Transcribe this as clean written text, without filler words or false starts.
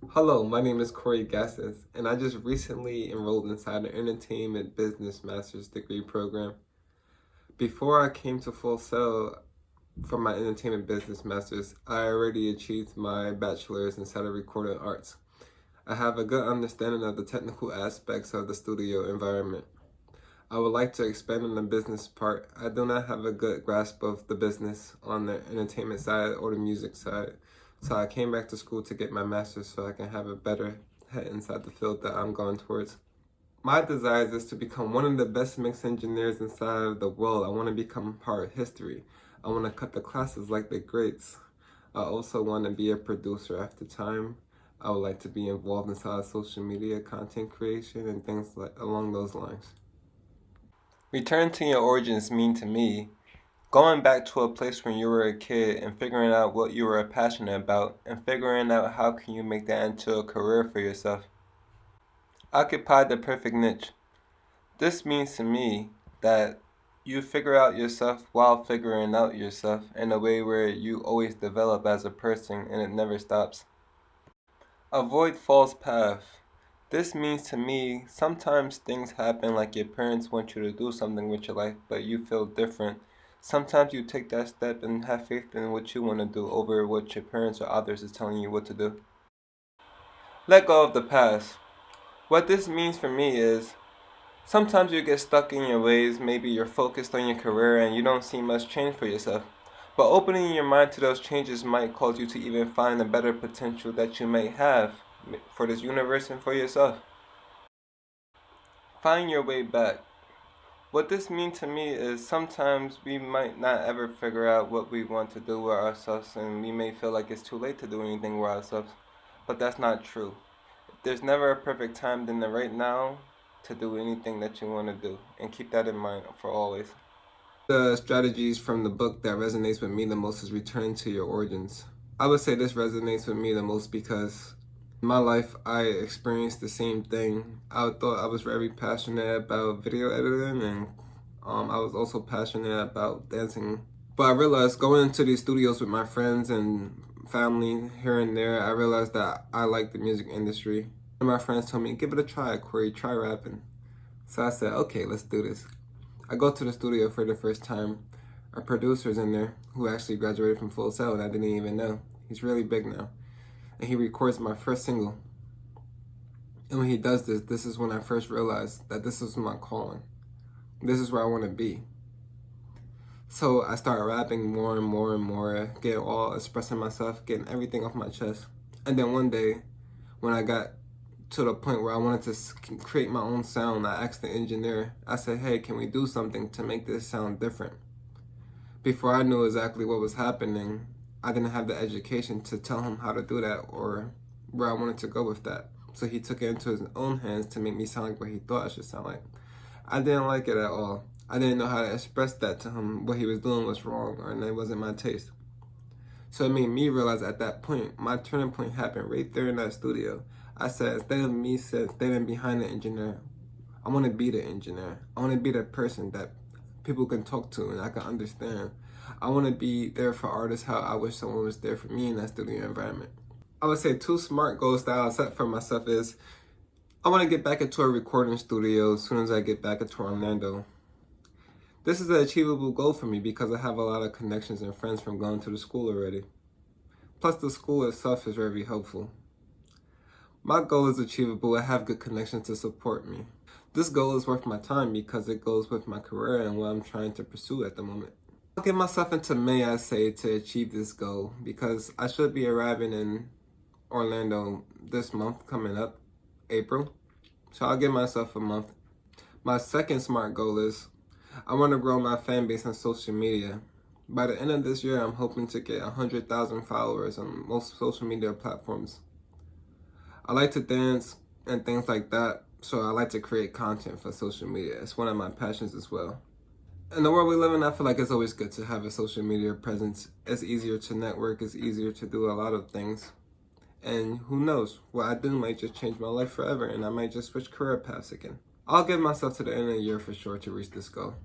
Hello, my name is Cory Gaston, and I just recently enrolled inside the Entertainment Business Master's degree program. Before I came to Full Sail for my Entertainment Business Master's, I already achieved my bachelor's inside of recording arts. I have a good understanding of the technical aspects of the studio environment. I would like to expand on the business part. I do not have a good grasp of the business on the entertainment side or the music side. So I came back to school to get my master's so I can have a better head inside the field that I'm going towards. My desire is to become one of the best mix engineers inside of the world. I want to become part of history. I want to cut the classes like the greats. I also want to be a producer after time. I would like to be involved inside social media, content creation, and things like along those lines. Return to your origins mean to me going back to a place when you were a kid and figuring out what you were passionate about and figuring out how can you make that into a career for yourself. Occupy the perfect niche. This means to me that you figure out yourself while figuring out yourself in a way where you always develop as a person and it never stops. Avoid false path. This means to me sometimes things happen like your parents want you to do something with your life but you feel different. Sometimes you take that step and have faith in what you want to do over what your parents or others is telling you what to do. Let go of the past. What this means for me is sometimes you get stuck in your ways, maybe you're focused on your career and you don't see much change for yourself. But opening your mind to those changes might cause you to even find a better potential that you may have for this universe and for yourself. Find your way back. What this means to me is sometimes we might not ever figure out what we want to do with ourselves and we may feel like it's too late to do anything with ourselves. But that's not true. There's never a perfect time than the right now to do anything that you want to do. And keep that in mind for always. The strategies from the book that resonates with me the most is return to your origins. I would say this resonates with me the most because in my life I experienced the same thing. I thought I was very passionate about video editing and I was also passionate about dancing. But I realized going into these studios with my friends and family here and there, I realized that I like the music industry. And my friends told me, give it a try, Cory, try rapping. So I said, okay, let's do this. I go to the studio for the first time. Our producer's in there who actually graduated from Full Sail and I didn't even know. He's really big now. And he records my first single. And when he does this, this is when I first realized that this is my calling. This is where I want to be. So I started rapping more and more and more, getting all expressing myself, getting everything off my chest. And then one day, when I got to the point where I wanted to create my own sound, I asked the engineer, I said, hey, can we do something to make this sound different? Before I knew exactly what was happening, I didn't have the education to tell him how to do that or where I wanted to go with that. So he took it into his own hands to make me sound like what he thought I should sound like. I didn't like it at all. I didn't know how to express that to him. What he was doing was wrong and it wasn't my taste. So it made me realize at that point, my turning point happened right there in that studio. I said, instead of me standing behind the engineer, I want to be the engineer. I want to be the person that people can talk to and I can understand. I want to be there for artists how I wish someone was there for me in that studio environment. I would say 2 smart goals that I set for myself is I want to get back into a recording studio as soon as I get back into Orlando. This is an achievable goal for me because I have a lot of connections and friends from going to the school already. Plus the school itself is very helpful. My goal is achievable. I have good connections to support me. This goal is worth my time because it goes with my career and what I'm trying to pursue at the moment. I'll get myself into May, I say, to achieve this goal because I should be arriving in Orlando this month coming up, April. So I'll give myself a month. My second smart goal is I want to grow my fan base on social media. By the end of this year, I'm hoping to get 100,000 followers on most social media platforms. I like to dance and things like that, so I like to create content for social media. It's one of my passions as well. In the world we live in, I feel like it's always good to have a social media presence. It's easier to network, it's easier to do a lot of things. And who knows, what I do might just change my life forever and I might just switch career paths again. I'll give myself to the end of the year for sure to reach this goal.